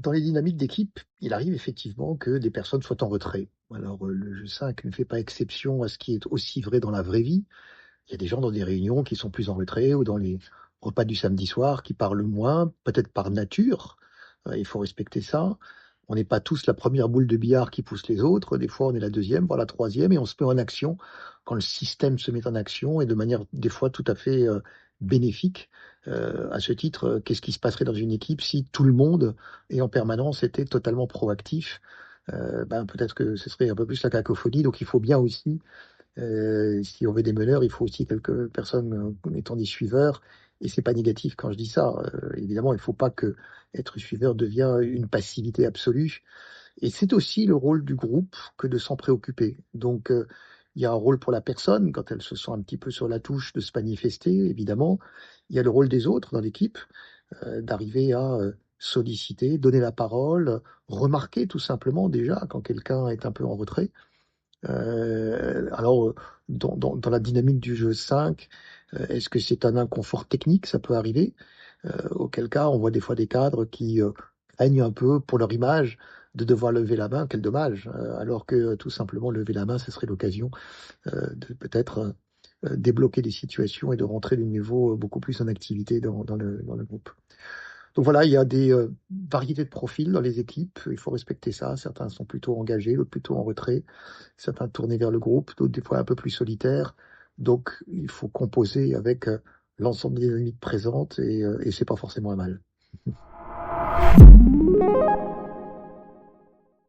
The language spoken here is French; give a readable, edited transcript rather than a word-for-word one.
Dans les dynamiques d'équipe, il arrive effectivement que des personnes soient en retrait. Alors, le jeu 5 ne fait pas exception à ce qui est aussi vrai dans la vraie vie. Il y a des gens dans des réunions qui sont plus en retrait ou dans les repas du samedi soir qui parlent moins, peut-être par nature. Il faut respecter ça. On n'est pas tous la première boule de billard qui pousse les autres. Des fois, on est la deuxième, voire la troisième, et on se met en action quand le système se met en action et de manière des fois tout à fait bénéfique. À ce titre, qu'est-ce qui se passerait dans une équipe si tout le monde et en permanence était totalement proactif? Peut-être que ce serait un peu plus la cacophonie. Donc, il faut bien aussi si on veut des meneurs, il faut aussi quelques personnes étant des suiveurs. Et c'est pas négatif quand je dis ça. Évidemment, il faut pas que être suiveur devient une passivité absolue. Et c'est aussi le rôle du groupe que de s'en préoccuper. Donc, il y a un rôle pour la personne quand elle se sent un petit peu sur la touche de se manifester, évidemment. Il y a le rôle des autres dans l'équipe, d'arriver à solliciter, donner la parole, remarquer tout simplement déjà quand quelqu'un est un peu en retrait. Alors, dans la dynamique du jeu 5, est-ce que c'est un inconfort technique? Ça peut arriver. Auquel cas, on voit des fois des cadres qui craignent un peu pour leur image de devoir lever la main. Quel dommage. Alors que tout simplement lever la main, ce serait l'occasion de peut-être débloquer des situations et de rentrer de nouveau beaucoup plus en activité dans le groupe. Donc voilà, il y a des variétés de profils dans les équipes, il faut respecter ça. Certains sont plutôt engagés, d'autres plutôt en retrait, certains tournés vers le groupe, d'autres des fois un peu plus solitaires. Donc il faut composer avec l'ensemble des dynamiques présentes et c'est pas forcément un mal.